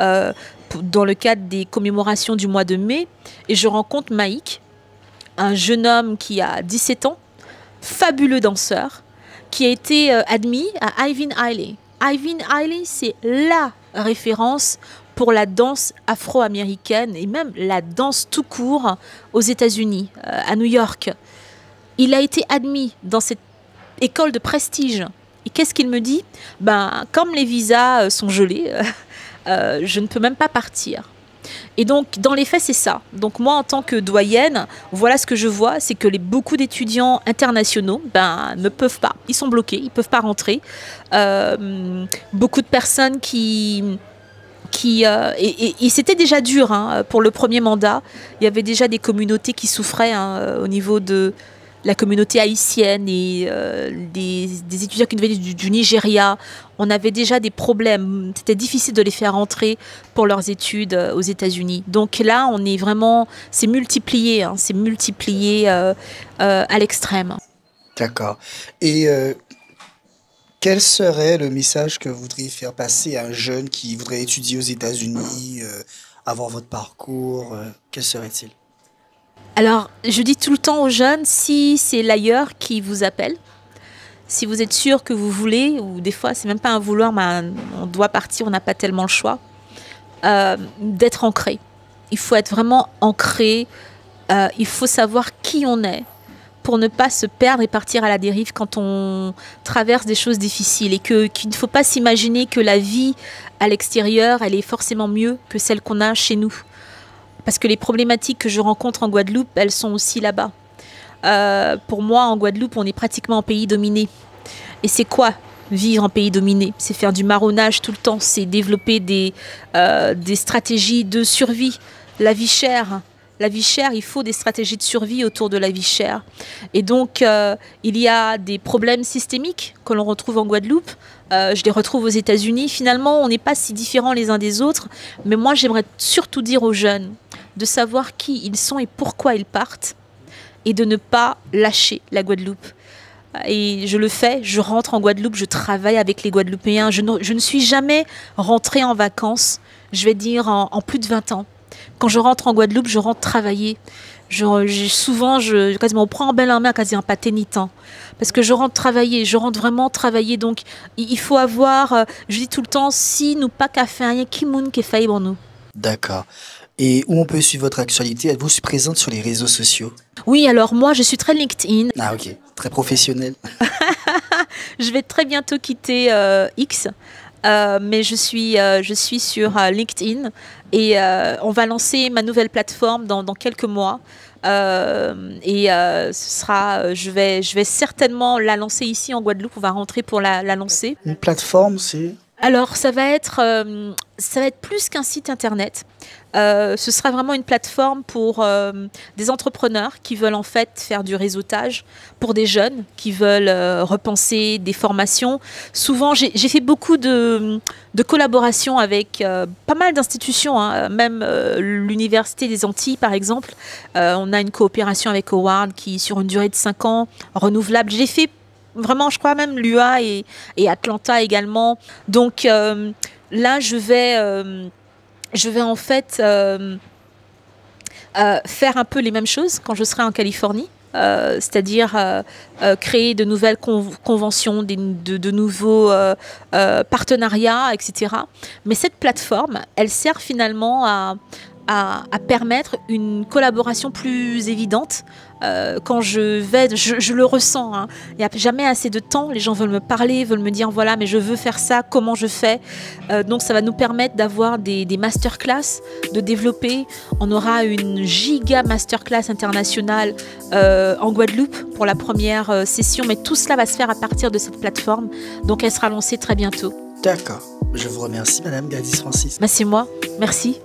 dans le cadre des commémorations du mois de mai et je rencontre Maïk, un jeune homme qui a 17 ans, fabuleux danseur, qui a été admis à Ivin Ailey. Ivin Ailey, c'est la référence pour la danse afro-américaine et même la danse tout court aux États-Unis, à New York. Il a été admis dans cette école de prestige. Et qu'est-ce qu'il me dit? Ben, comme les visas sont gelés, je ne peux même pas partir. Et donc, dans les faits, c'est ça. Donc, moi, en tant que doyenne, voilà ce que je vois, c'est que beaucoup d'étudiants internationaux ne peuvent pas. Ils sont bloqués, ils ne peuvent pas rentrer. Beaucoup de personnes et c'était déjà dur pour le premier mandat. Il y avait déjà des communautés qui souffraient au niveau de la communauté haïtienne et des étudiants qui venaient du Nigeria. On avait déjà des problèmes. C'était difficile de les faire rentrer pour leurs études aux États-Unis. Donc là, on est vraiment, c'est multiplié à l'extrême. D'accord. Et quel serait le message que vous voudriez faire passer à un jeune qui voudrait étudier aux États-Unis, avoir votre parcours? Quel serait-il? Alors, je dis tout le temps aux jeunes, si c'est l'ailleurs qui vous appelle, si vous êtes sûr que vous voulez, ou des fois, c'est même pas un vouloir, mais on doit partir, on n'a pas tellement le choix, d'être ancré. Il faut être vraiment ancré, il faut savoir qui on est pour ne pas se perdre et partir à la dérive quand on traverse des choses difficiles et qu'il ne faut pas s'imaginer que la vie à l'extérieur, elle est forcément mieux que celle qu'on a chez nous. Parce que les problématiques que je rencontre en Guadeloupe, elles sont aussi là-bas. Pour moi, en Guadeloupe, on est pratiquement en pays dominé. Et c'est quoi vivre en pays dominé? C'est faire du marronnage tout le temps, c'est développer des stratégies de survie. La vie chère, il faut des stratégies de survie autour de la vie chère. Et donc, il y a des problèmes systémiques que l'on retrouve en Guadeloupe. Je les retrouve aux États-Unis. Finalement, on n'est pas si différents les uns des autres. Mais moi, j'aimerais surtout dire aux jeunes de savoir qui ils sont et pourquoi ils partent et de ne pas lâcher la Guadeloupe. Et je le fais, je rentre en Guadeloupe, je travaille avec les Guadeloupéens. Je ne suis jamais rentrée en vacances, je vais dire en plus de 20 ans. Quand je rentre en Guadeloupe, je rentre travailler. Souvent, quasiment, on prend en belle main, quasiment pas ténitant. Parce que je rentre travailler, je rentre vraiment travailler. Donc, il faut avoir, je dis tout le temps, si nous pas qu'à faire rien, qui moun qui fait pour nous. D'accord. Et où on peut suivre votre actualité? Êtes-vous présente sur les réseaux sociaux? Oui, alors moi, je suis très LinkedIn. Ah, ok. Très professionnel. Je vais très bientôt quitter X. Mais je suis sur LinkedIn et on va lancer ma nouvelle plateforme dans quelques mois. Ce sera, je vais certainement la lancer ici en Guadeloupe. On va rentrer pour la lancer. Une plateforme, c'est? Alors, ça va être ça va être plus qu'un site internet. Ce sera vraiment une plateforme pour des entrepreneurs qui veulent en fait faire du réseautage, pour des jeunes qui veulent repenser des formations. Souvent, j'ai fait beaucoup de collaborations avec pas mal d'institutions, hein, même l'Université des Antilles par exemple. On a une coopération avec Howard qui, sur une durée de 5 ans, renouvelable. J'ai fait vraiment, je crois même l'UA et Atlanta également. Donc là, je vais en fait faire un peu les mêmes choses quand je serai en Californie. C'est-à-dire créer de nouvelles conventions, de nouveaux partenariats, etc. Mais cette plateforme, elle sert finalement à permettre une collaboration plus évidente. Quand je le ressens, hein. Il n'y a jamais assez de temps, les gens veulent me parler, veulent me dire voilà, mais je veux faire ça, comment je fais. Donc ça va nous permettre d'avoir des masterclass, de développer. On aura une giga masterclass internationale en Guadeloupe pour la première session, mais tout cela va se faire à partir de cette plateforme, donc elle sera lancée très bientôt. D'accord, je vous remercie Madame Gladys Francis. C'est moi, merci.